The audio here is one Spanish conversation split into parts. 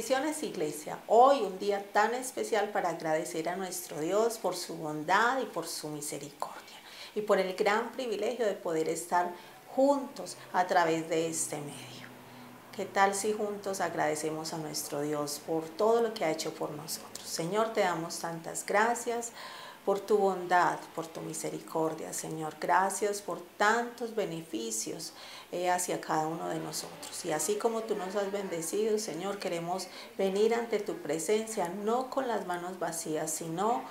Bendiciones, iglesia. Hoy un día tan especial para agradecer a nuestro Dios por su bondad y por su misericordia y por el gran privilegio de poder estar juntos a través de este medio. ¿Qué tal si juntos agradecemos a nuestro Dios por todo lo que ha hecho por nosotros? Señor, te damos tantas gracias por tu bondad, por tu misericordia, Señor. Gracias por tantos beneficios hacia cada uno de nosotros. Y así como tú nos has bendecido, Señor, queremos venir ante tu presencia, no con las manos vacías, sino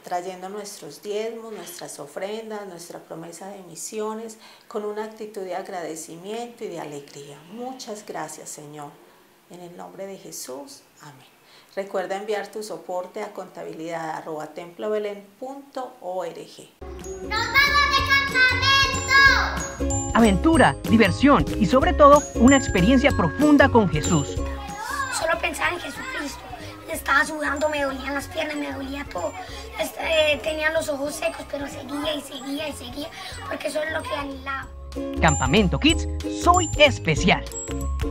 trayendo nuestros diezmos, nuestras ofrendas, nuestra promesa de misiones, con una actitud de agradecimiento y de alegría. Muchas gracias, Señor. En el nombre de Jesús, amén. Recuerda enviar tu soporte a contabilidad@templobelen.org. ¡Nos vamos de campamento! Aventura, diversión y sobre todo una experiencia profunda con Jesús. Solo pensar en Jesucristo. Estaba sudando, me dolían las piernas, me dolía todo. Tenía los ojos secos, pero seguía y seguía y seguía, porque eso es lo que anhelaba. Campamento Kids Soy Especial.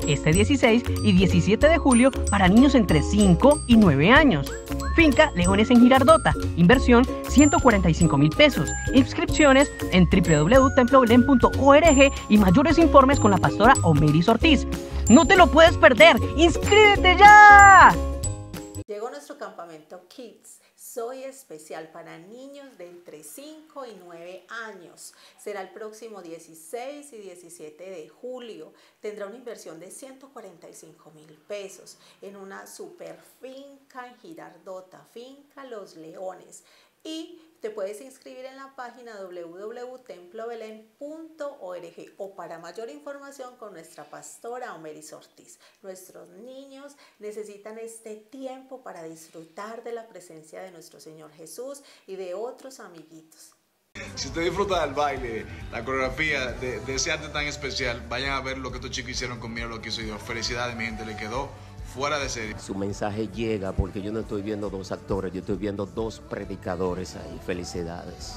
Este 16 y 17 de julio para niños entre 5 y 9 años. Finca Leones en Girardota. Inversión 145,000 pesos. Inscripciones en www.templobelen.org y mayores informes con la pastora Omeris Ortiz. ¡No te lo puedes perder! ¡Inscríbete ya! Llegó nuestro campamento Kids Soy Especial para niños de entre 5 y 9 años. Será el próximo 16 y 17 de julio. Tendrá una inversión de 145,000 pesos en una super finca en Girardota, Finca Los Leones. Y te puedes inscribir en la página www.templobelen.org o para mayor información con nuestra pastora Omeris Ortiz. Nuestros niños necesitan este tiempo para disfrutar de la presencia de nuestro Señor Jesús y de otros amiguitos. Si usted disfruta del baile, la coreografía de ese arte tan especial, vayan a ver lo que estos chicos hicieron conmigo, lo que hizo yo. Felicidades, mi gente, le quedó fuera de serie. Su mensaje llega porque yo no estoy viendo dos actores, yo estoy viendo dos predicadores ahí. Felicidades.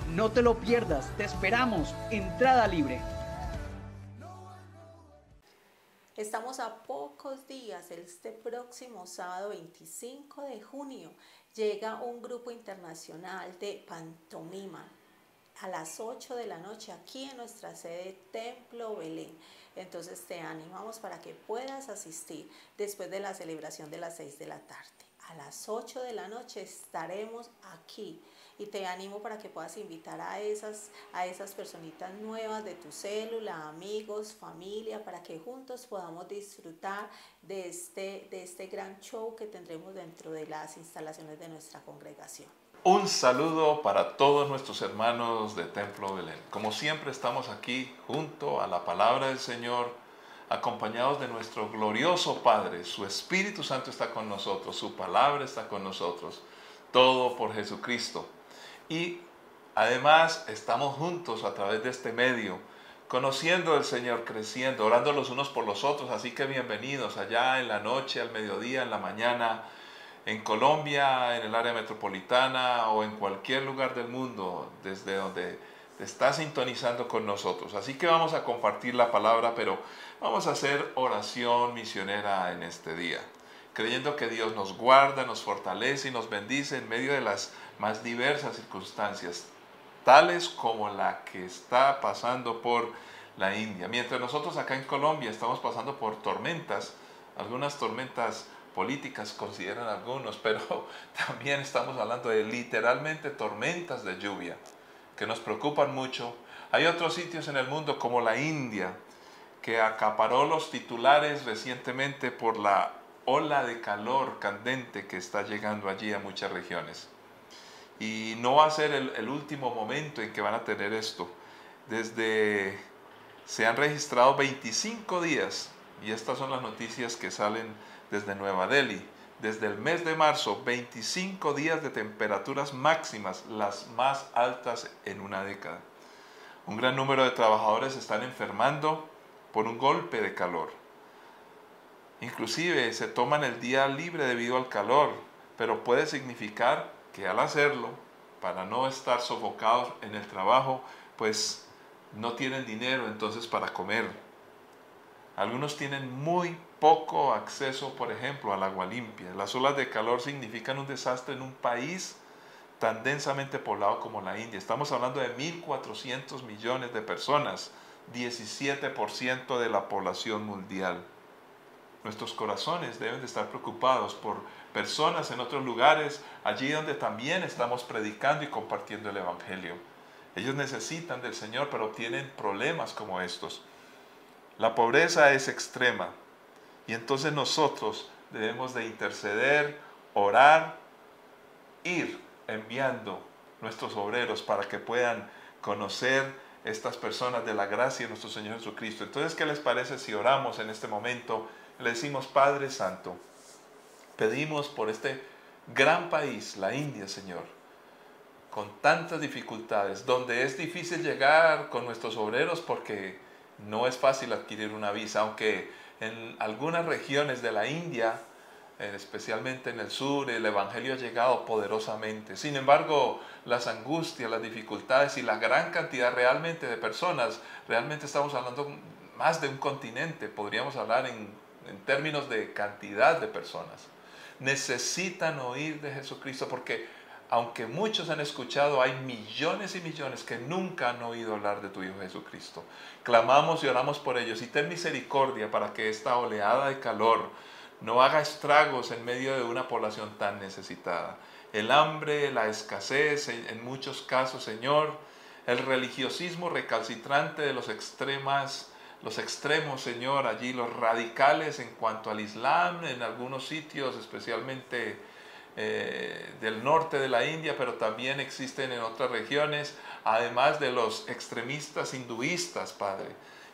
No te lo pierdas, te esperamos. Entrada libre. Estamos a pocos días, este próximo sábado 25 de junio, llega un grupo internacional de pantomima a las 8 de la noche aquí en nuestra sede Templo Belén. Entonces te animamos para que puedas asistir después de la celebración de las 6 de la tarde. A las 8 de la noche estaremos aquí y te animo para que puedas invitar a esas personitas nuevas de tu célula, amigos, familia, para que juntos podamos disfrutar de este gran show que tendremos dentro de las instalaciones de nuestra congregación. Un saludo para todos nuestros hermanos de Templo Belén. Como siempre estamos aquí junto a la palabra del Señor, acompañados de nuestro glorioso Padre. Su Espíritu Santo está con nosotros, su palabra está con nosotros, todo por Jesucristo. Y además estamos juntos a través de este medio, conociendo al Señor, creciendo, orando los unos por los otros. Así que bienvenidos allá en la noche, al mediodía, en la mañana, en Colombia, en el área metropolitana o en cualquier lugar del mundo desde donde te estás sintonizando con nosotros. Así que vamos a compartir la palabra, pero vamos a hacer oración misionera en este día, creyendo que Dios nos guarda, nos fortalece y nos bendice en medio de las más diversas circunstancias, tales como la que está pasando por la India. Mientras nosotros acá en Colombia estamos pasando por tormentas, algunas tormentas políticas consideran algunos, pero también estamos hablando de literalmente tormentas de lluvia que nos preocupan mucho. Hay otros sitios en el mundo como la India que acaparó los titulares recientemente por la ola de calor candente que está llegando allí a muchas regiones. Y no va a ser el último momento en que van a tener esto. Se han registrado 25 días, y estas son las noticias que salen desde Nueva Delhi. Desde el mes de marzo, 25 días de temperaturas máximas, las más altas en una década. Un gran número de trabajadores están enfermando por un golpe de calor. Inclusive se toman el día libre debido al calor, pero puede significar que al hacerlo, para no estar sofocados en el trabajo, pues no tienen dinero entonces para comer. Algunos tienen muy poco acceso, por ejemplo, al agua limpia. Las olas de calor significan un desastre en un país tan densamente poblado como la India. Estamos hablando de 1.400 millones de personas, 17% de la población mundial. Nuestros corazones deben de estar preocupados por personas en otros lugares, allí donde también estamos predicando y compartiendo el Evangelio. Ellos necesitan del Señor, pero tienen problemas como estos. La pobreza es extrema y entonces nosotros debemos de interceder, orar, ir enviando nuestros obreros para que puedan conocer estas personas de la gracia de nuestro Señor Jesucristo. Entonces, ¿qué les parece si oramos en este momento? Le decimos: Padre Santo, pedimos por este gran país, la India, Señor, con tantas dificultades, donde es difícil llegar con nuestros obreros porque no es fácil adquirir una visa, aunque en algunas regiones de la India, especialmente en el sur, el Evangelio ha llegado poderosamente. Sin embargo, las angustias, las dificultades y la gran cantidad realmente de personas, realmente estamos hablando más de un continente, podríamos hablar en términos de cantidad de personas, necesitan oír de Jesucristo, porque aunque muchos han escuchado, hay millones y millones que nunca han oído hablar de tu Hijo Jesucristo. Clamamos y oramos por ellos y ten misericordia para que esta oleada de calor no haga estragos en medio de una población tan necesitada. El hambre, la escasez, en muchos casos, Señor, el religiosismo recalcitrante de los extremos, Señor, allí los radicales en cuanto al Islam, en algunos sitios, especialmente del norte de la India, pero también existen en otras regiones, además de los extremistas hinduistas, Padre,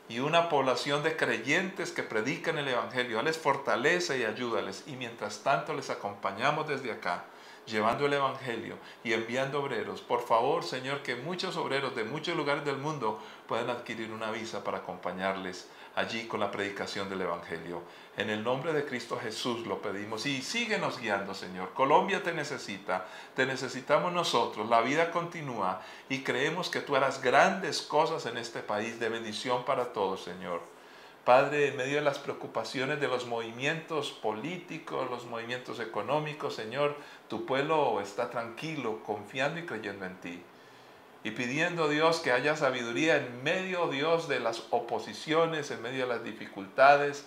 y una población de creyentes que predican el Evangelio. Dales fortaleza y ayúdales, y mientras tanto les acompañamos desde acá, llevando el Evangelio y enviando obreros. Por favor, Señor, que muchos obreros de muchos lugares del mundo puedan adquirir una visa para acompañarles allí con la predicación del Evangelio. En el nombre de Cristo Jesús lo pedimos y síguenos guiando, Señor. Colombia te necesita, te necesitamos nosotros, la vida continúa y creemos que tú harás grandes cosas en este país de bendición para todos, Señor. Padre, en medio de las preocupaciones de los movimientos políticos, los movimientos económicos, Señor, tu pueblo está tranquilo, confiando y creyendo en ti. Y pidiendo, Dios, que haya sabiduría en medio, Dios, de las oposiciones, en medio de las dificultades,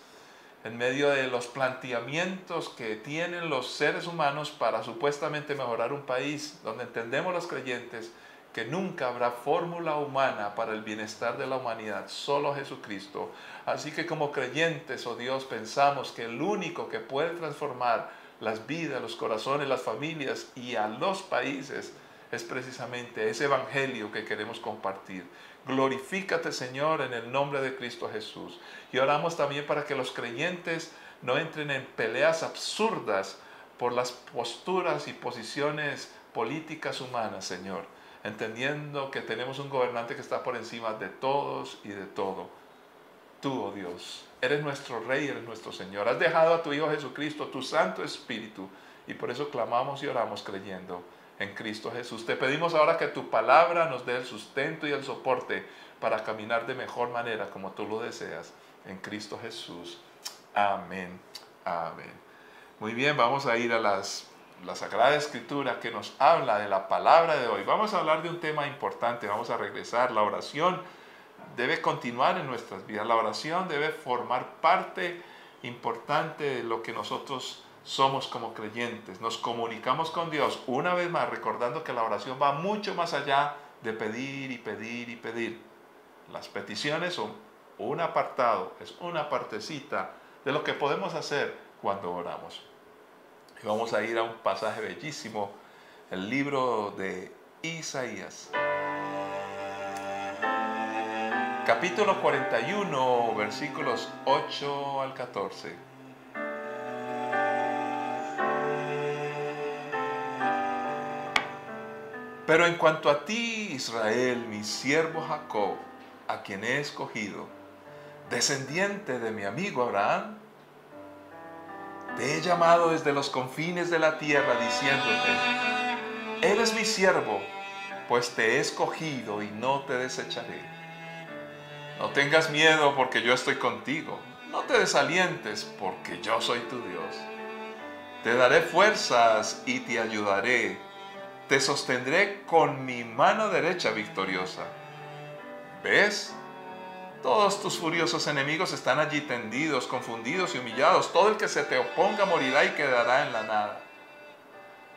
en medio de los planteamientos que tienen los seres humanos para supuestamente mejorar un país, donde entendemos los creyentes que nunca habrá fórmula humana para el bienestar de la humanidad, solo Jesucristo. Así que como creyentes, oh Dios, pensamos que el único que puede transformar las vidas, los corazones, las familias y a los países es precisamente ese evangelio que queremos compartir. Glorifícate, Señor, en el nombre de Cristo Jesús. Y oramos también para que los creyentes no entren en peleas absurdas por las posturas y posiciones políticas humanas, Señor, entendiendo que tenemos un gobernante que está por encima de todos y de todo. Tú, oh Dios, eres nuestro Rey, eres nuestro Señor. Has dejado a tu Hijo Jesucristo, tu Santo Espíritu, y por eso clamamos y oramos creyendo en Cristo Jesús. Te pedimos ahora que tu palabra nos dé el sustento y el soporte para caminar de mejor manera como tú lo deseas, en Cristo Jesús. Amén. Amén. Muy bien, vamos a ir a la Sagrada Escritura que nos habla de la palabra de hoy. Vamos a hablar de un tema importante, vamos a regresar. La oración debe continuar en nuestras vidas. La oración debe formar parte importante de lo que nosotros somos como creyentes. Nos comunicamos con Dios, una vez más recordando que la oración va mucho más allá de pedir y pedir y pedir. Las peticiones son un apartado, es una partecita de lo que podemos hacer cuando oramos. Y vamos a ir a un pasaje bellísimo, el libro de Isaías. Capítulo 41, versículos 8 al 14. Pero en cuanto a ti, Israel, mi siervo Jacob, a quien he escogido, descendiente de mi amigo Abraham, te he llamado desde los confines de la tierra, diciéndote: Él es mi siervo, pues te he escogido y no te desecharé. No tengas miedo porque yo estoy contigo. No te desalientes porque yo soy tu Dios. Te daré fuerzas y te ayudaré. Te sostendré con mi mano derecha victoriosa. ¿Ves? Todos tus furiosos enemigos están allí tendidos, confundidos y humillados. Todo el que se te oponga morirá y quedará en la nada.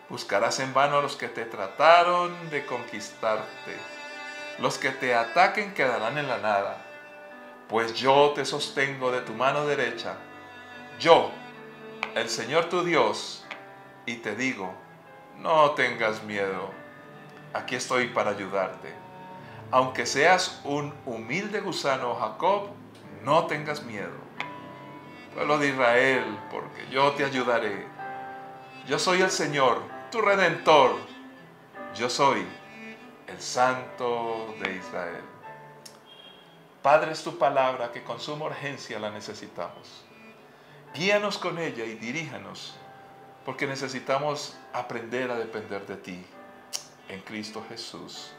Buscarás en vano a los que te trataron de conquistarte. Los que te ataquen quedarán en la nada. Pues yo te sostengo de tu mano derecha, yo, el Señor tu Dios, y te digo, no tengas miedo, aquí estoy para ayudarte. Aunque seas un humilde gusano, Jacob, no tengas miedo. Pueblo de Israel, porque yo te ayudaré. Yo soy el Señor, tu Redentor. Yo soy el Santo de Israel. Padre, es tu palabra que con suma urgencia la necesitamos. Guíanos con ella y diríjanos, porque necesitamos aprender a depender de ti. En Cristo Jesús.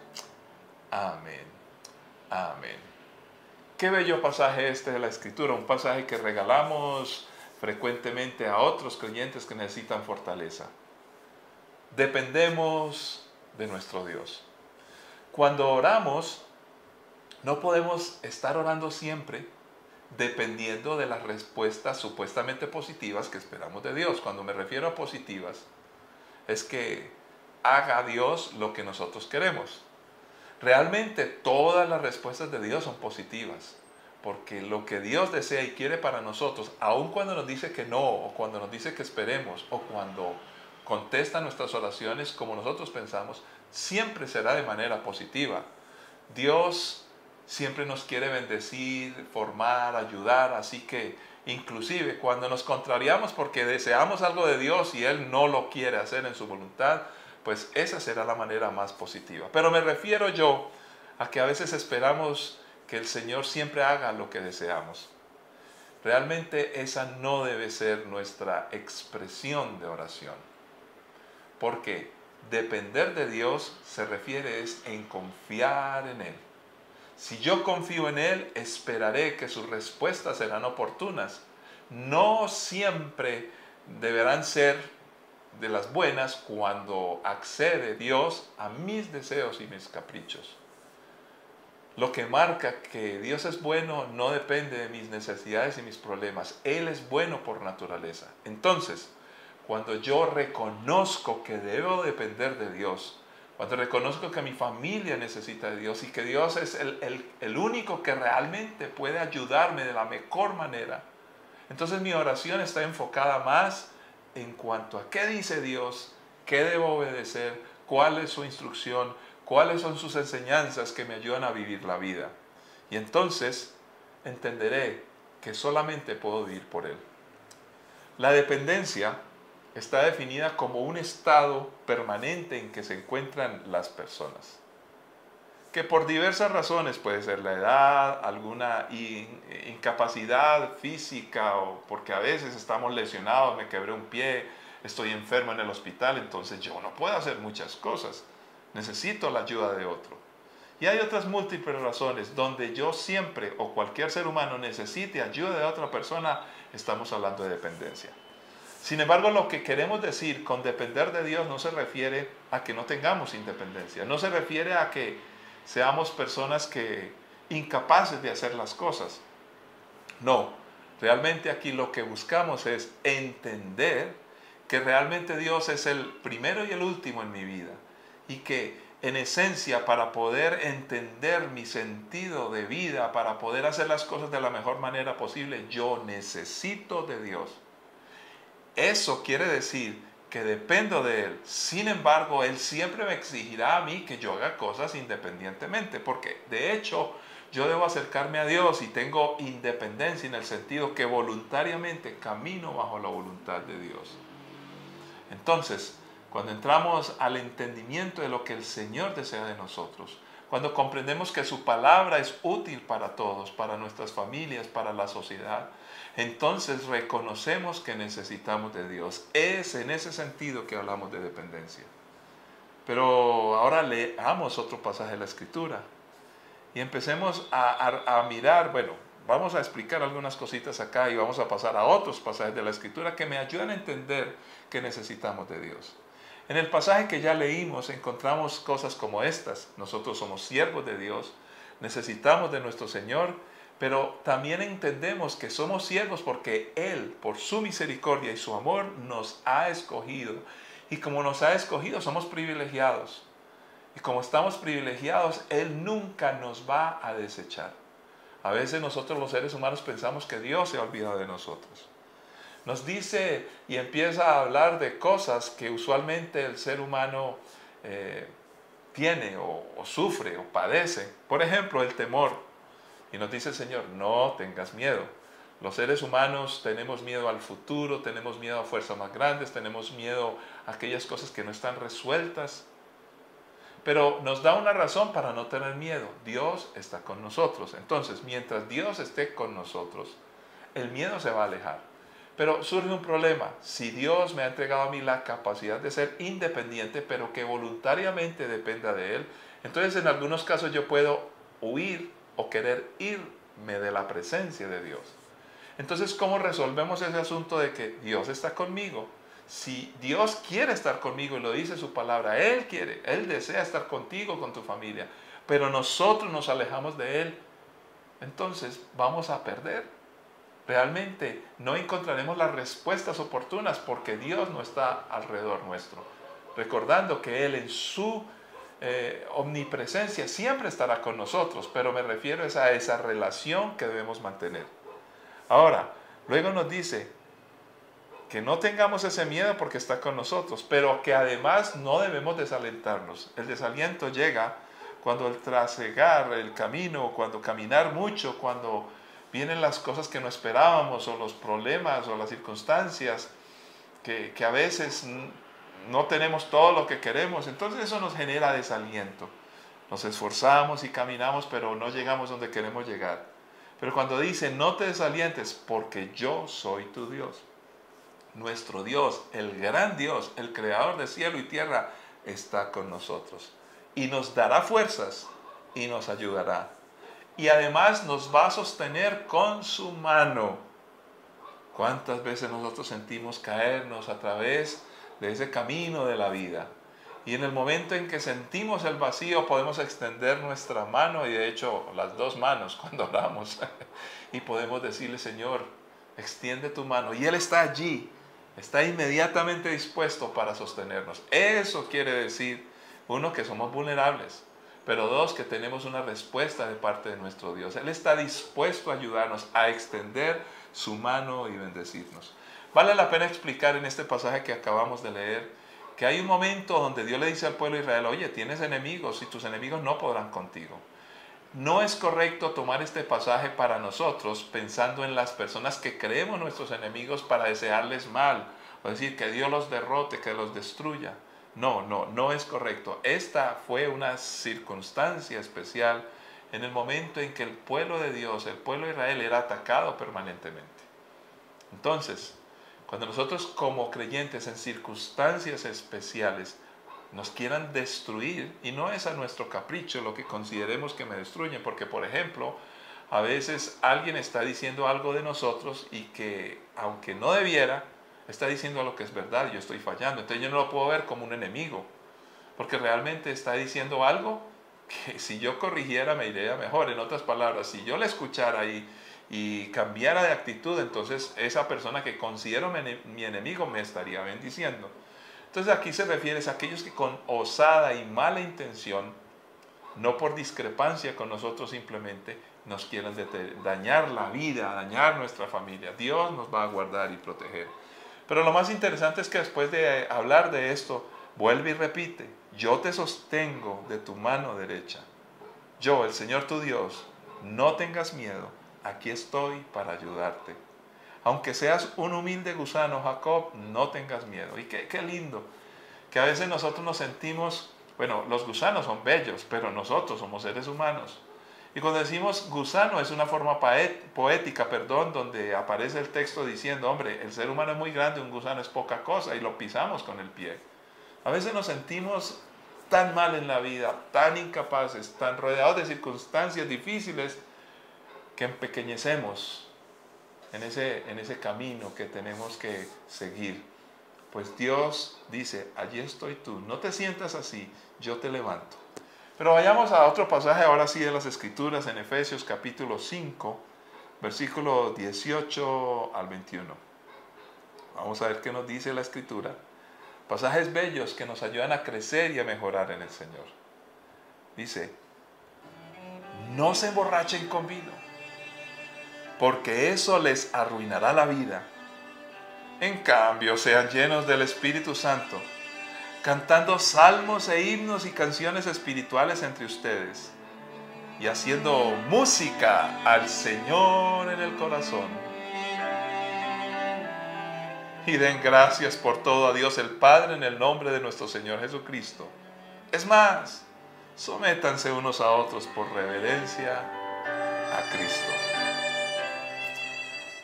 Amén. Amén. Qué bello pasaje este de la Escritura, un pasaje que regalamos frecuentemente a otros creyentes que necesitan fortaleza. Dependemos de nuestro Dios. Cuando oramos, no podemos estar orando siempre dependiendo de las respuestas supuestamente positivas que esperamos de Dios. Cuando me refiero a positivas, es que haga Dios lo que nosotros queremos. Realmente todas las respuestas de Dios son positivas, porque lo que Dios desea y quiere para nosotros, aun cuando nos dice que no, o cuando nos dice que esperemos, o cuando contesta nuestras oraciones como nosotros pensamos, siempre será de manera positiva. Dios siempre nos quiere bendecir, formar, ayudar, así que inclusive cuando nos contrariamos porque deseamos algo de Dios y Él no lo quiere hacer en su voluntad, pues esa será la manera más positiva. Pero me refiero yo a que a veces esperamos que el Señor siempre haga lo que deseamos. Realmente esa no debe ser nuestra expresión de oración. Porque depender de Dios se refiere en confiar en Él. Si yo confío en Él, esperaré que sus respuestas serán oportunas. No siempre deberán ser de las buenas cuando accede Dios a mis deseos y mis caprichos. Lo que marca que Dios es bueno no depende de mis necesidades y mis problemas. Él es bueno por naturaleza. Entonces, cuando yo reconozco que debo depender de Dios, cuando reconozco que mi familia necesita de Dios y que Dios es el único que realmente puede ayudarme de la mejor manera, entonces mi oración está enfocada más en cuanto a qué dice Dios, qué debo obedecer, cuál es su instrucción, cuáles son sus enseñanzas que me ayudan a vivir la vida. Y entonces entenderé que solamente puedo vivir por Él. La dependencia está definida como un estado permanente en que se encuentran las personas, que por diversas razones, puede ser la edad, alguna incapacidad física, o porque a veces estamos lesionados, me quebré un pie, estoy enfermo en el hospital, entonces yo no puedo hacer muchas cosas, necesito la ayuda de otro. Y hay otras múltiples razones donde yo siempre o cualquier ser humano necesite ayuda de otra persona, estamos hablando de dependencia. Sin embargo, lo que queremos decir con depender de Dios no se refiere a que no tengamos independencia, no se refiere a que seamos personas incapaces de hacer las cosas. No, realmente aquí lo que buscamos es entender que realmente Dios es el primero y el último en mi vida y que en esencia para poder entender mi sentido de vida, para poder hacer las cosas de la mejor manera posible, yo necesito de Dios. Eso quiere decir que dependo de Él. Sin embargo, Él siempre me exigirá a mí que yo haga cosas independientemente, porque de hecho yo debo acercarme a Dios y tengo independencia en el sentido que voluntariamente camino bajo la voluntad de Dios. Entonces, cuando entramos al entendimiento de lo que el Señor desea de nosotros, cuando comprendemos que su palabra es útil para todos, para nuestras familias, para la sociedad, entonces reconocemos que necesitamos de Dios. Es en ese sentido que hablamos de dependencia. Pero ahora leamos otro pasaje de la Escritura. y empecemos a mirar, bueno, vamos a explicar algunas cositas acá y vamos a pasar a otros pasajes de la Escritura que me ayudan a entender que necesitamos de Dios. En el pasaje que ya leímos encontramos cosas como estas. Nosotros somos siervos de Dios, necesitamos de nuestro Señor, pero también entendemos que somos siervos porque Él, por su misericordia y su amor, nos ha escogido. Y como nos ha escogido, somos privilegiados. Y como estamos privilegiados, Él nunca nos va a desechar. A veces nosotros los seres humanos pensamos que Dios se ha olvidado de nosotros. Nos dice y empieza a hablar de cosas que usualmente el ser humano tiene o sufre o padece. Por ejemplo, el temor. Y nos dice el Señor, no tengas miedo. Los seres humanos tenemos miedo al futuro, tenemos miedo a fuerzas más grandes, tenemos miedo a aquellas cosas que no están resueltas. Pero nos da una razón para no tener miedo. Dios está con nosotros. Entonces, mientras Dios esté con nosotros, el miedo se va a alejar. Pero surge un problema. Si Dios me ha entregado a mí la capacidad de ser independiente, pero que voluntariamente dependa de Él, entonces en algunos casos yo puedo huir o querer irme de la presencia de Dios. Entonces, ¿cómo resolvemos ese asunto de que Dios está conmigo? Si Dios quiere estar conmigo y lo dice su palabra, Él quiere, Él desea estar contigo, con tu familia, pero nosotros nos alejamos de Él, entonces vamos a perder. Realmente no encontraremos las respuestas oportunas porque Dios no está alrededor nuestro. Recordando que Él en su omnipresencia siempre estará con nosotros, pero me refiero a esa relación que debemos mantener. Ahora, luego nos dice que no tengamos ese miedo porque está con nosotros, pero que además no debemos desalentarnos. El desaliento llega cuando el trasegar el camino, cuando caminar mucho, cuando vienen las cosas que no esperábamos, o los problemas, o las circunstancias, que a veces no tenemos todo lo que queremos. Entonces eso nos genera desaliento. Nos esforzamos y caminamos, pero no llegamos donde queremos llegar. Pero cuando dice, no te desalientes, porque yo soy tu Dios. Nuestro Dios, el gran Dios, el creador de cielo y tierra, está con nosotros. Y nos dará fuerzas y nos ayudará. Y además nos va a sostener con su mano. ¿Cuántas veces nosotros sentimos caernos a través de ese camino de la vida? Y en el momento en que sentimos el vacío podemos extender nuestra mano, y de hecho las dos manos cuando oramos, y podemos decirle, Señor, extiende tu mano. Y Él está allí, está inmediatamente dispuesto para sostenernos. Eso quiere decir, uno, que somos vulnerables, pero dos, que tenemos una respuesta de parte de nuestro Dios. Él está dispuesto a ayudarnos, a extender su mano y bendecirnos. Vale la pena explicar en este pasaje que acabamos de leer que hay un momento donde Dios le dice al pueblo de Israel, oye, tienes enemigos y tus enemigos no podrán contigo. No es correcto tomar este pasaje para nosotros pensando en las personas que creemos nuestros enemigos para desearles mal, o decir que Dios los derrote, que los destruya. No es correcto. Esta fue una circunstancia especial en el momento en que el pueblo de Dios, el pueblo de Israel, era atacado permanentemente. Entonces, cuando nosotros como creyentes en circunstancias especiales nos quieran destruir, y no es a nuestro capricho lo que consideremos que me destruyen, porque por ejemplo, a veces alguien está diciendo algo de nosotros y que aunque no debiera, está diciendo lo que es verdad, yo estoy fallando, entonces yo no lo puedo ver como un enemigo, porque realmente está diciendo algo que si yo corrigiera me iría mejor. En otras palabras, si yo le escuchara y cambiara de actitud, entonces esa persona que considero mi enemigo me estaría bendiciendo. Entonces aquí se refiere a aquellos que con osada y mala intención, no por discrepancia con nosotros simplemente, nos quieran dañar la vida, dañar nuestra familia. Dios nos va a guardar y proteger. Pero lo más interesante es que después de hablar de esto, vuelve y repite, yo te sostengo de tu mano derecha. Yo, el Señor tu Dios, no tengas miedo, aquí estoy para ayudarte. Aunque seas un humilde gusano, Jacob, no tengas miedo. Y qué lindo, que a veces nosotros nos sentimos, bueno, los gusanos son bellos, pero nosotros somos seres humanos. Y cuando decimos gusano es una forma poética, donde aparece el texto diciendo, hombre, el ser humano es muy grande, un gusano es poca cosa, y lo pisamos con el pie. A veces nos sentimos tan mal en la vida, tan incapaces, tan rodeados de circunstancias difíciles, que empequeñecemos en ese camino que tenemos que seguir. Pues Dios dice, allí estoy tú, no te sientas así, yo te levanto. Pero vayamos a otro pasaje ahora sí de las Escrituras, en Efesios capítulo 5, versículo 18 al 21. Vamos a ver qué nos dice la Escritura. Pasajes bellos que nos ayudan a crecer y a mejorar en el Señor. Dice, no se emborrachen con vino, porque eso les arruinará la vida. En cambio, sean llenos del Espíritu Santo, cantando salmos e himnos y canciones espirituales entre ustedes, y haciendo música al Señor en el corazón. Y den gracias por todo a Dios el Padre en el nombre de nuestro Señor Jesucristo. Es más, sométanse unos a otros por reverencia a Cristo.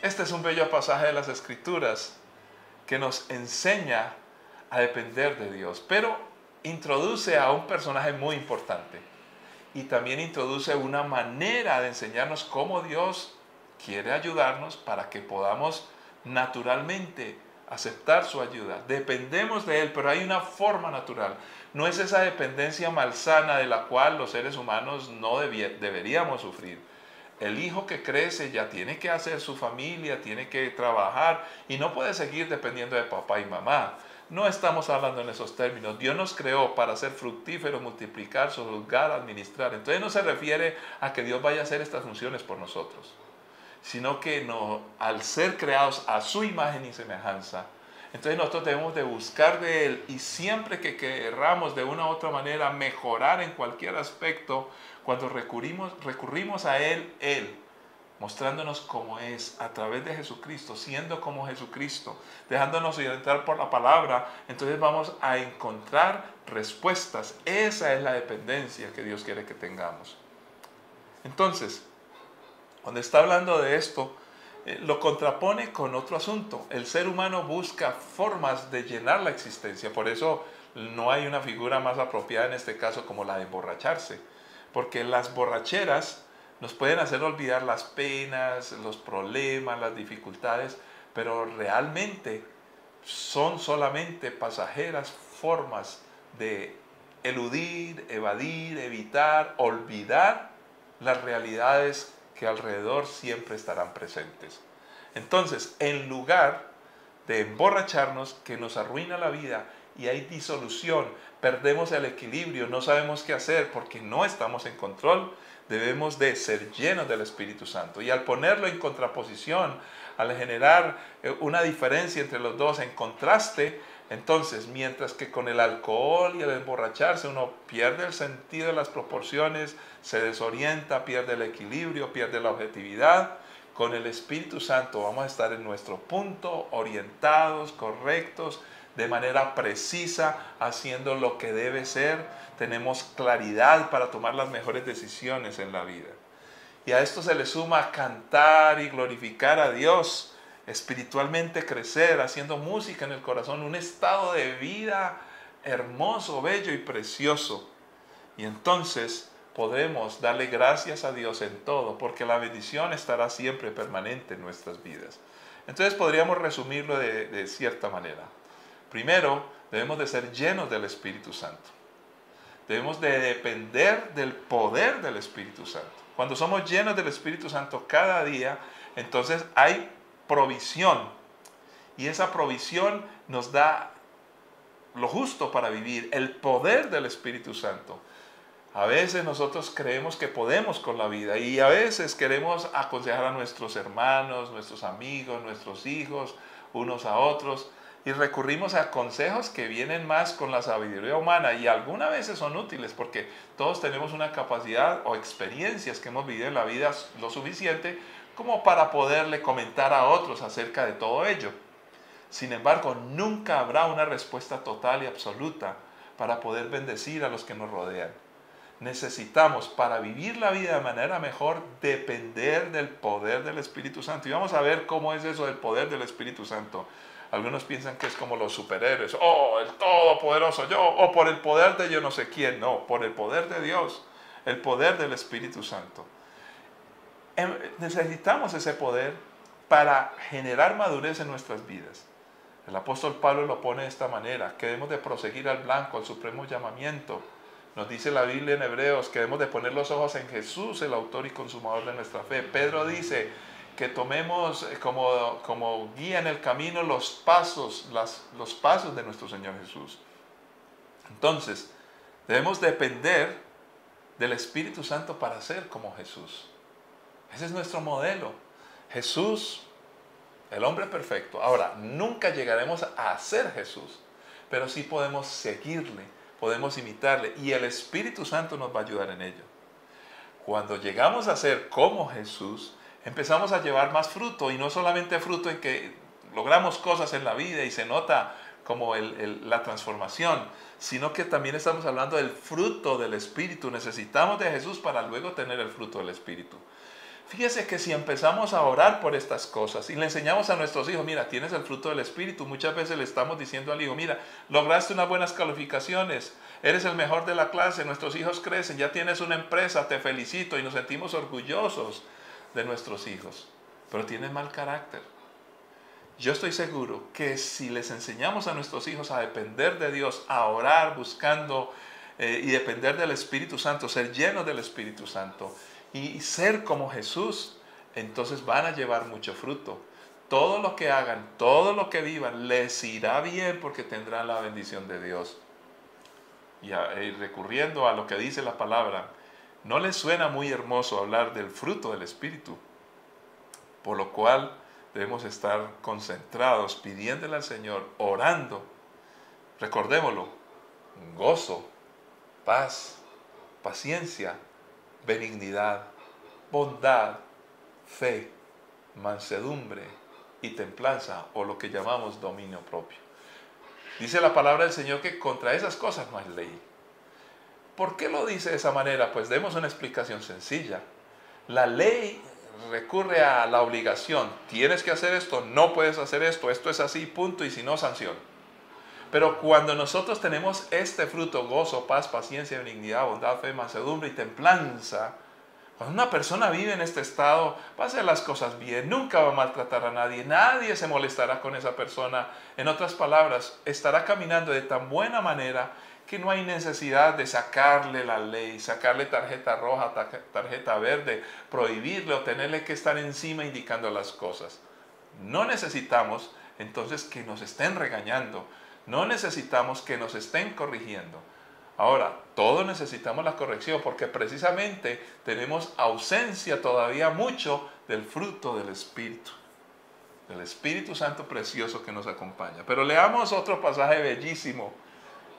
Este es un bello pasaje de las Escrituras que nos enseña a depender de Dios, pero introduce a un personaje muy importante y también introduce una manera de enseñarnos cómo Dios quiere ayudarnos para que podamos naturalmente aceptar su ayuda. Dependemos de Él, pero hay una forma natural. No es esa dependencia malsana de la cual los seres humanos no deberíamos sufrir. El hijo que crece ya tiene que hacer su familia, tiene que trabajar y no puede seguir dependiendo de papá y mamá. No estamos hablando en esos términos. Dios nos creó para ser fructíferos, multiplicar, sojuzgar, administrar. Entonces no se refiere a que Dios vaya a hacer estas funciones por nosotros, sino que al ser creados a su imagen y semejanza, entonces nosotros debemos de buscar de Él, y siempre que querramos de una u otra manera mejorar en cualquier aspecto, cuando recurrimos a Él, mostrándonos como es, a través de Jesucristo, siendo como Jesucristo, dejándonos orientar por la palabra, entonces vamos a encontrar respuestas. Esa es la dependencia que Dios quiere que tengamos. Entonces, cuando está hablando de esto, lo contrapone con otro asunto. El ser humano busca formas de llenar la existencia. Por eso no hay una figura más apropiada en este caso como la de emborracharse. Porque las borracheras nos pueden hacer olvidar las penas, los problemas, las dificultades, pero realmente son solamente pasajeras formas de eludir, evadir, evitar, olvidar las realidades que alrededor siempre estarán presentes. Entonces, en lugar de emborracharnos, que nos arruina la vida y hay disolución, perdemos el equilibrio, no sabemos qué hacer porque no estamos en control, debemos de ser llenos del Espíritu Santo. Y al ponerlo en contraposición, al generar una diferencia entre los dos, en contraste, entonces, mientras que con el alcohol y el emborracharse uno pierde el sentido de las proporciones, se desorienta, pierde el equilibrio, pierde la objetividad, con el Espíritu Santo vamos a estar en nuestro punto, orientados, correctos, de manera precisa, haciendo lo que debe ser. Tenemos claridad para tomar las mejores decisiones en la vida. Y a esto se le suma cantar y glorificar a Dios, espiritualmente crecer, haciendo música en el corazón, un estado de vida hermoso, bello y precioso. Y entonces podremos darle gracias a Dios en todo, porque la bendición estará siempre permanente en nuestras vidas. Entonces podríamos resumirlo de cierta manera. Primero, debemos de ser llenos del Espíritu Santo. Debemos de depender del poder del Espíritu Santo. Cuando somos llenos del Espíritu Santo cada día, entonces hay provisión. Y esa provisión nos da lo justo para vivir, el poder del Espíritu Santo. A veces nosotros creemos que podemos con la vida y a veces queremos aconsejar a nuestros hermanos, nuestros amigos, nuestros hijos, unos a otros, y recurrimos a consejos que vienen más con la sabiduría humana y algunas veces son útiles porque todos tenemos una capacidad o experiencias que hemos vivido en la vida lo suficiente como para poderle comentar a otros acerca de todo ello. Sin embargo, nunca habrá una respuesta total y absoluta para poder bendecir a los que nos rodean. necesitamos para vivir la vida de manera mejor depender del poder del Espíritu Santo. Y vamos a ver cómo es eso del poder del Espíritu Santo. Algunos piensan que es como los superhéroes, el todopoderoso yo, o por el poder de yo no sé quién. No, por el poder de Dios, el poder del Espíritu Santo. Necesitamos ese poder para generar madurez en nuestras vidas. El apóstol Pablo lo pone de esta manera, que debemos de proseguir al blanco, al supremo llamamiento. Nos dice la Biblia en Hebreos que debemos de poner los ojos en Jesús, el autor y consumador de nuestra fe. Pedro dice que tomemos como guía en el camino los pasos de nuestro Señor Jesús. Entonces, debemos depender del Espíritu Santo para ser como Jesús. Ese es nuestro modelo. Jesús, el hombre perfecto. Ahora, nunca llegaremos a ser Jesús, pero sí podemos seguirle, podemos imitarle, y el Espíritu Santo nos va a ayudar en ello. Cuando llegamos a ser como Jesús, empezamos a llevar más fruto, y no solamente fruto en que logramos cosas en la vida y se nota como la transformación, sino que también estamos hablando del fruto del Espíritu. Necesitamos de Jesús para luego tener el fruto del Espíritu. Fíjese que si empezamos a orar por estas cosas y le enseñamos a nuestros hijos, mira, tienes el fruto del Espíritu, muchas veces le estamos diciendo al hijo, mira, lograste unas buenas calificaciones, eres el mejor de la clase, nuestros hijos crecen, ya tienes una empresa, te felicito, y nos sentimos orgullosos de nuestros hijos, pero tienen mal carácter. Yo estoy seguro que si les enseñamos a nuestros hijos a depender de Dios, a orar buscando y depender del Espíritu Santo, ser llenos del Espíritu Santo y ser como Jesús, entonces van a llevar mucho fruto. Todo lo que hagan, todo lo que vivan, les irá bien porque tendrán la bendición de Dios. Y recurriendo a lo que dice la palabra, ¿no les suena muy hermoso hablar del fruto del Espíritu? Por lo cual debemos estar concentrados, pidiéndole al Señor, orando. Recordémoslo: gozo, paz, paciencia, benignidad, bondad, fe, mansedumbre y templanza, o lo que llamamos dominio propio. Dice la palabra del Señor que contra esas cosas no hay ley. ¿Por qué lo dice de esa manera? Pues demos una explicación sencilla. La ley recurre a la obligación. Tienes que hacer esto, no puedes hacer esto es así, punto, y si no, sanción. Pero cuando nosotros tenemos este fruto, gozo, paz, paciencia, benignidad, bondad, fe, mansedumbre y templanza, cuando una persona vive en este estado, va a hacer las cosas bien, nunca va a maltratar a nadie, nadie se molestará con esa persona. En otras palabras, estará caminando de tan buena manera que no hay necesidad de sacarle la ley, sacarle tarjeta roja, tarjeta verde, prohibirle o tenerle que estar encima indicando las cosas. No necesitamos entonces que nos estén regañando, no necesitamos que nos estén corrigiendo. Ahora, todos necesitamos la corrección porque precisamente tenemos ausencia todavía mucho del fruto del Espíritu Santo precioso que nos acompaña. Pero leamos otro pasaje bellísimo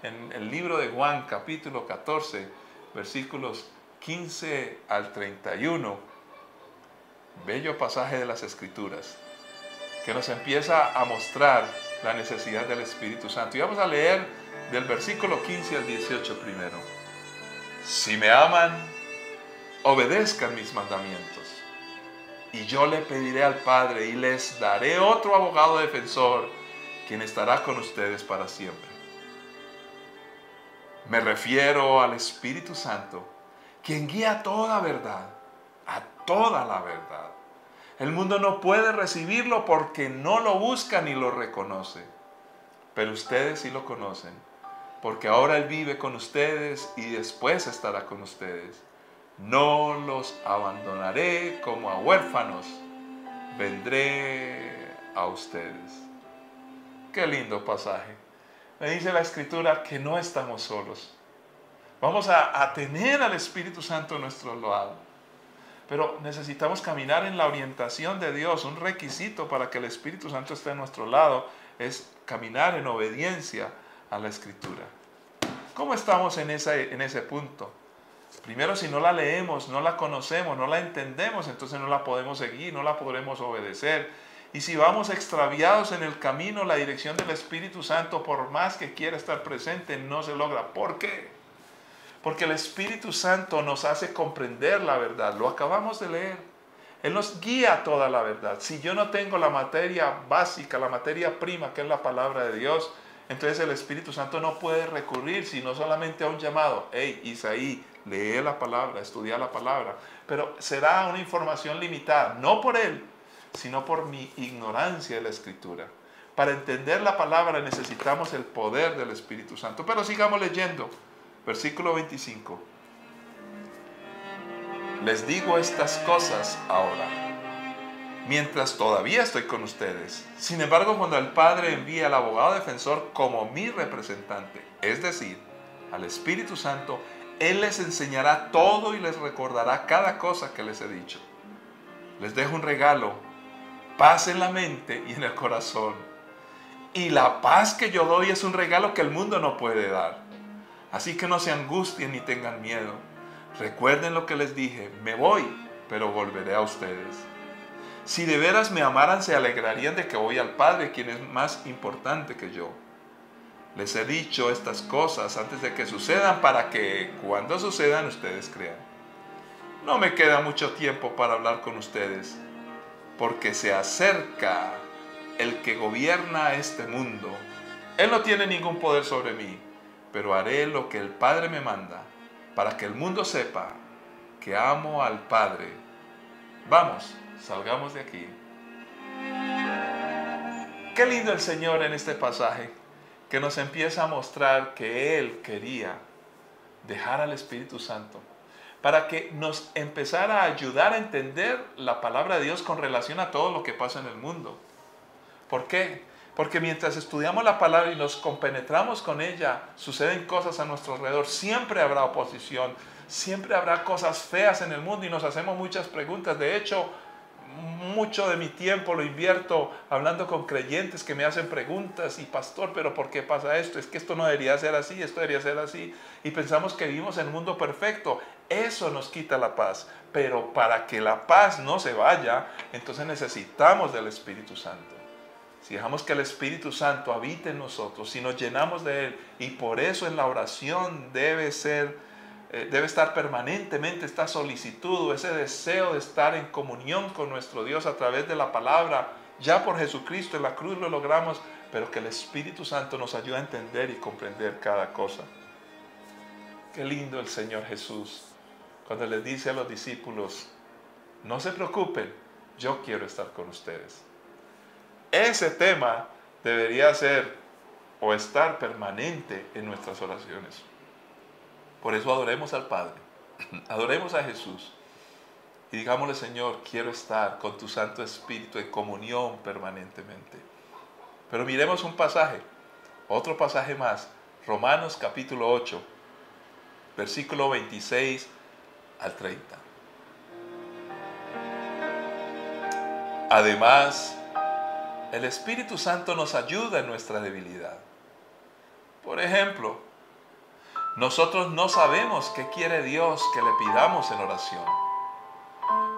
en el libro de Juan, capítulo 14, versículos 15 al 31. Bello pasaje de las Escrituras que nos empieza a mostrar la necesidad del Espíritu Santo. Y vamos a leer del versículo 15 al 18 primero. Si me aman, obedezcan mis mandamientos. Y yo le pediré al Padre y les daré otro abogado defensor, quien estará con ustedes para siempre. Me refiero al Espíritu Santo, quien guía toda verdad, a toda la verdad. El mundo no puede recibirlo porque no lo busca ni lo reconoce. Pero ustedes sí lo conocen, porque ahora Él vive con ustedes y después estará con ustedes. No los abandonaré como a huérfanos, vendré a ustedes. Qué lindo pasaje. Me dice la Escritura que no estamos solos. Vamos a tener al Espíritu Santo a nuestro lado. Pero necesitamos caminar en la orientación de Dios. Un requisito para que el Espíritu Santo esté a nuestro lado es caminar en obediencia a la Escritura. ¿Cómo estamos en ese punto? Primero, si no la leemos, no la conocemos, no la entendemos, entonces no la podemos seguir, no la podremos obedecer. Y si vamos extraviados en el camino, la dirección del Espíritu Santo, por más que quiera estar presente, no se logra. ¿Por qué? Porque el Espíritu Santo nos hace comprender la verdad. Lo acabamos de leer. Él nos guía a toda la verdad. Si yo no tengo la materia básica, la materia prima, que es la palabra de Dios, entonces el Espíritu Santo no puede recurrir sino solamente a un llamado. Hey, Isaí, lee la palabra, estudia la palabra. Pero será una información limitada, no por Él, sino por mi ignorancia de la Escritura. Para entender la palabra necesitamos el poder del Espíritu Santo. Pero sigamos leyendo. Versículo 25. Les digo estas cosas ahora, mientras todavía estoy con ustedes. Sin embargo, cuando el Padre envíe al abogado defensor como mi representante, es decir, al Espíritu Santo, Él les enseñará todo y les recordará cada cosa que les he dicho. Les dejo un regalo, paz en la mente y en el corazón. Y la paz que yo doy es un regalo que el mundo no puede dar. Así que no se angustien ni tengan miedo. Recuerden lo que les dije, me voy, pero volveré a ustedes. Si de veras me amaran, se alegrarían de que voy al Padre, quien es más importante que yo. Les he dicho estas cosas antes de que sucedan, para que cuando sucedan ustedes crean. No me queda mucho tiempo para hablar con ustedes, porque se acerca el que gobierna este mundo. Él no tiene ningún poder sobre mí, pero haré lo que el Padre me manda, para que el mundo sepa que amo al Padre. Vamos, salgamos de aquí. Qué lindo el Señor en este pasaje, que nos empieza a mostrar que Él quería dejar al Espíritu Santo para que nos empezara a ayudar a entender la palabra de Dios con relación a todo lo que pasa en el mundo. ¿Por qué? Porque mientras estudiamos la palabra y nos compenetramos con ella, suceden cosas a nuestro alrededor. Siempre habrá oposición, siempre habrá cosas feas en el mundo y nos hacemos muchas preguntas. De hecho, mucho de mi tiempo lo invierto hablando con creyentes que me hacen preguntas. Y pastor, ¿pero por qué pasa esto? Es que esto no debería ser así, esto debería ser así. Y pensamos que vivimos en un mundo perfecto. Eso nos quita la paz. Pero para que la paz no se vaya, entonces necesitamos del Espíritu Santo. Si dejamos que el Espíritu Santo habite en nosotros, si nos llenamos de Él, y por eso en la oración debe estar permanentemente esta solicitud, ese deseo de estar en comunión con nuestro Dios a través de la palabra. Ya por Jesucristo en la cruz lo logramos, pero que el Espíritu Santo nos ayude a entender y comprender cada cosa. Qué lindo el Señor Jesús, cuando les dice a los discípulos, no se preocupen, yo quiero estar con ustedes. Ese tema debería ser o estar permanente en nuestras oraciones. Por eso adoremos al Padre, adoremos a Jesús y digámosle, Señor, quiero estar con tu Santo Espíritu en comunión permanentemente. Pero miremos un pasaje, otro pasaje más, Romanos capítulo 8, versículo 26 al 30. Además, el Espíritu Santo nos ayuda en nuestra debilidad. Por ejemplo, nosotros no sabemos qué quiere Dios que le pidamos en oración.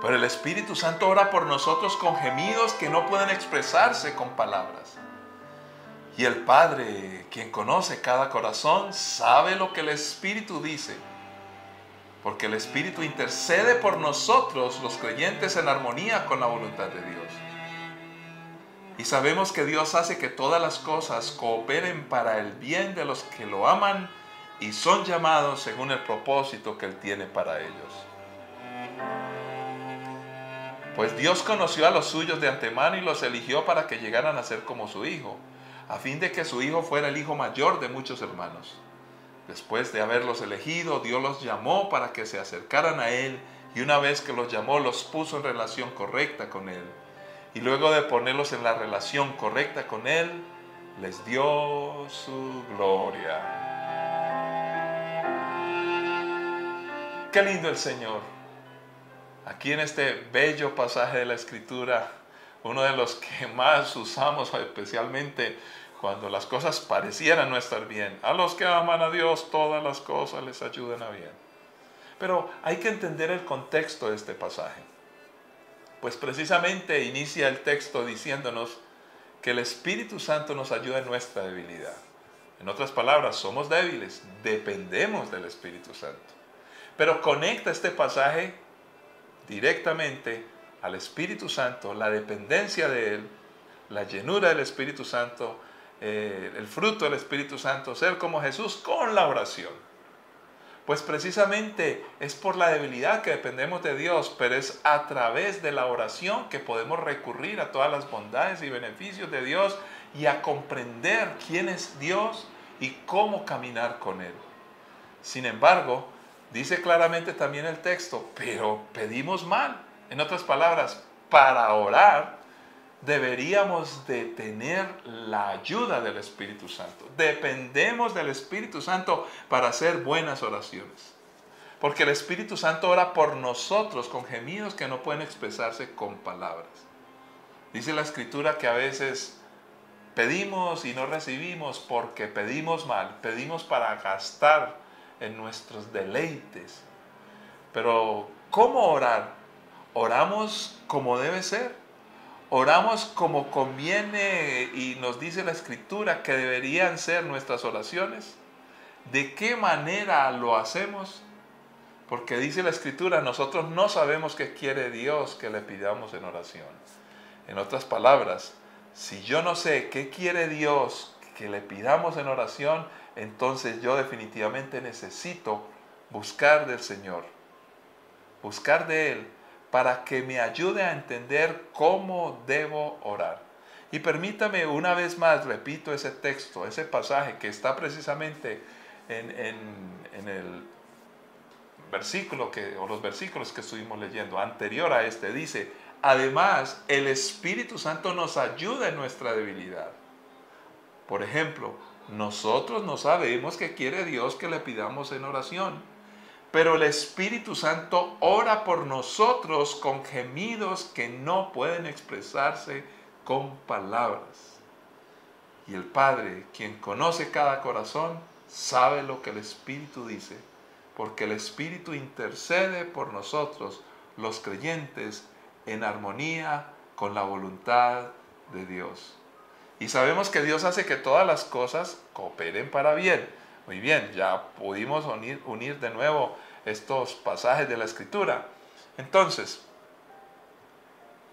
Pero el Espíritu Santo ora por nosotros con gemidos que no pueden expresarse con palabras. Y el Padre, quien conoce cada corazón, sabe lo que el Espíritu dice. Porque el Espíritu intercede por nosotros, los creyentes, en armonía con la voluntad de Dios. Y sabemos que Dios hace que todas las cosas cooperen para el bien de los que lo aman y son llamados según el propósito que Él tiene para ellos. Pues Dios conoció a los suyos de antemano y los eligió para que llegaran a ser como su Hijo, a fin de que su Hijo fuera el hijo mayor de muchos hermanos. Después de haberlos elegido, Dios los llamó para que se acercaran a Él, y una vez que los llamó, los puso en relación correcta con Él. Y luego de ponerlos en la relación correcta con Él, les dio su gloria. Qué lindo el Señor. Aquí en este bello pasaje de la Escritura, uno de los que más usamos, especialmente cuando las cosas parecieran no estar bien. A los que aman a Dios, todas las cosas les ayudan a bien. Pero hay que entender el contexto de este pasaje. Pues precisamente inicia el texto diciéndonos que el Espíritu Santo nos ayuda en nuestra debilidad. En otras palabras, somos débiles, dependemos del Espíritu Santo. Pero conecta este pasaje directamente al Espíritu Santo, la dependencia de Él, la llenura del Espíritu Santo, el fruto del Espíritu Santo, ser como Jesús con la oración. Pues precisamente es por la debilidad que dependemos de Dios, pero es a través de la oración que podemos recurrir a todas las bondades y beneficios de Dios y a comprender quién es Dios y cómo caminar con Él. Sin embargo, dice claramente también el texto, pero pedimos mal. En otras palabras, para orar deberíamos de tener la ayuda del Espíritu Santo. Dependemos del Espíritu Santo para hacer buenas oraciones. Porque el Espíritu Santo ora por nosotros con gemidos que no pueden expresarse con palabras. Dice la Escritura que a veces pedimos y no recibimos porque pedimos mal. Pedimos para gastar en nuestros deleites. Pero, ¿cómo orar? Oramos como debe ser. Oramos como conviene y nos dice la Escritura que deberían ser nuestras oraciones. ¿De qué manera lo hacemos? Porque dice la Escritura, nosotros no sabemos qué quiere Dios que le pidamos en oración. En otras palabras, si yo no sé qué quiere Dios que le pidamos en oración, entonces yo definitivamente necesito buscar del Señor, buscar de Él, para que me ayude a entender cómo debo orar. Y permítame una vez más, repito ese texto, ese pasaje que está precisamente en el versículo o los versículos que estuvimos leyendo, anterior a este, dice, además, el Espíritu Santo nos ayuda en nuestra debilidad. Por ejemplo, nosotros no sabemos qué quiere Dios que le pidamos en oración. Pero el Espíritu Santo ora por nosotros con gemidos que no pueden expresarse con palabras. Y el Padre, quien conoce cada corazón, sabe lo que el Espíritu dice, porque el Espíritu intercede por nosotros, los creyentes, en armonía con la voluntad de Dios. Y sabemos que Dios hace que todas las cosas cooperen para bien. Muy bien, ya pudimos unir de nuevo estos pasajes de la Escritura. Entonces,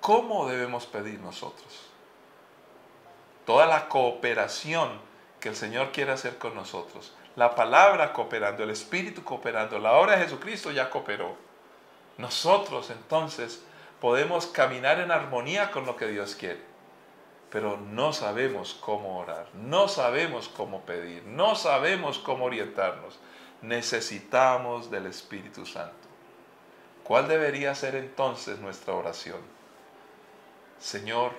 ¿cómo debemos pedir nosotros? Toda la cooperación que el Señor quiere hacer con nosotros, la palabra cooperando, el Espíritu cooperando, la obra de Jesucristo ya cooperó. Nosotros entonces podemos caminar en armonía con lo que Dios quiere, pero no sabemos cómo orar, no sabemos cómo pedir, no sabemos cómo orientarnos. Necesitamos del Espíritu Santo. ¿Cuál debería ser entonces nuestra oración? Señor,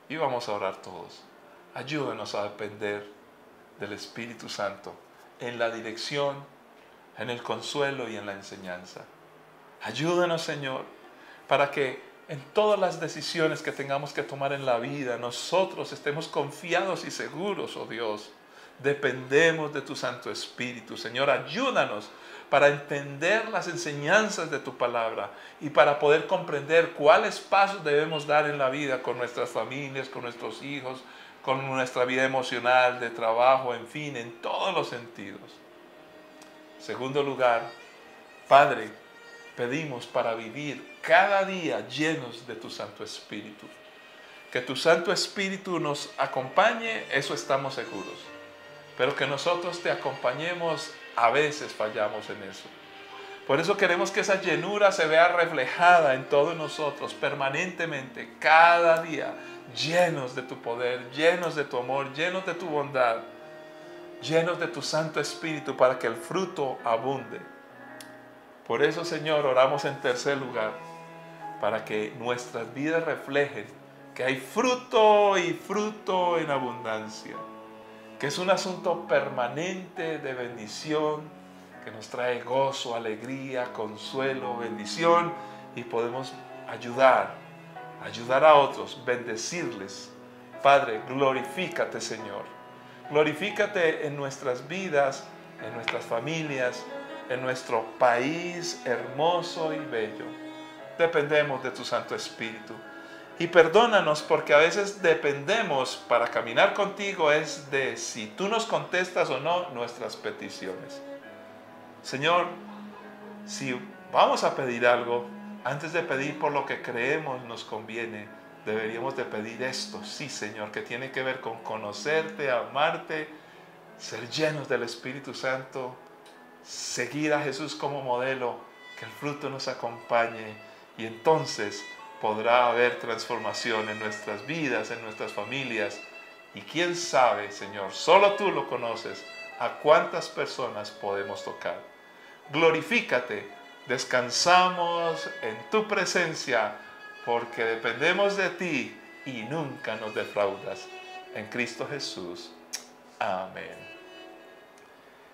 y vamos a orar todos, ayúdanos a depender del Espíritu Santo en la dirección, en el consuelo y en la enseñanza. Ayúdanos, Señor, para que en todas las decisiones que tengamos que tomar en la vida, nosotros estemos confiados y seguros, oh Dios. Dependemos de tu Santo Espíritu. Señor, ayúdanos para entender las enseñanzas de tu palabra y para poder comprender cuáles pasos debemos dar en la vida con nuestras familias, con nuestros hijos, con nuestra vida emocional, de trabajo, en fin, en todos los sentidos. Segundo lugar, Padre, pedimos para vivir cada día llenos de tu Santo Espíritu. Que tu Santo Espíritu nos acompañe, eso estamos seguros. Pero que nosotros te acompañemos, a veces fallamos en eso. Por eso queremos que esa llenura se vea reflejada en todos nosotros, permanentemente, cada día, llenos de tu poder, llenos de tu amor, llenos de tu bondad, llenos de tu Santo Espíritu, para que el fruto abunde. Por eso, Señor, oramos en tercer lugar, para que nuestras vidas reflejen que hay fruto y fruto en abundancia, que es un asunto permanente de bendición, que nos trae gozo, alegría, consuelo, bendición, y podemos ayudar a otros, bendecirles. Padre, glorifícate, Señor. Glorifícate en nuestras vidas, en nuestras familias, en nuestro país hermoso y bello. Dependemos de tu Santo Espíritu. Y perdónanos porque a veces dependemos para caminar contigo es de si tú nos contestas o no nuestras peticiones. Señor, si vamos a pedir algo, antes de pedir por lo que creemos nos conviene, deberíamos de pedir esto. Sí, Señor, que tiene que ver con conocerte, amarte, ser llenos del Espíritu Santo, seguir a Jesús como modelo, que el fruto nos acompañe y entonces podrá haber transformación en nuestras vidas, en nuestras familias. Y quién sabe, Señor, solo tú lo conoces, a cuántas personas podemos tocar. Glorifícate, descansamos en tu presencia, porque dependemos de ti y nunca nos defraudas. En Cristo Jesús. Amén.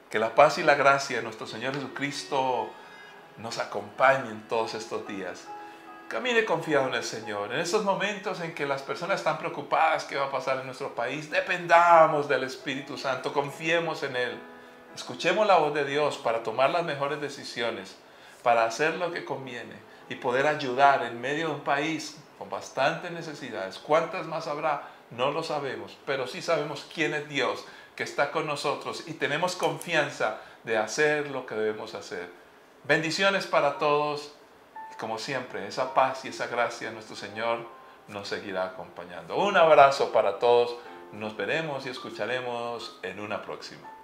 Que la paz y la gracia de nuestro Señor Jesucristo nos acompañen todos estos días. Camine confiado en el Señor. En estos momentos en que las personas están preocupadas qué va a pasar en nuestro país, dependamos del Espíritu Santo, confiemos en Él. Escuchemos la voz de Dios para tomar las mejores decisiones, para hacer lo que conviene y poder ayudar en medio de un país con bastantes necesidades. ¿Cuántas más habrá? No lo sabemos, pero sí sabemos quién es Dios, que está con nosotros y tenemos confianza de hacer lo que debemos hacer. Bendiciones para todos. Como siempre, esa paz y esa gracia de nuestro Señor nos seguirá acompañando. Un abrazo para todos. Nos veremos y escucharemos en una próxima.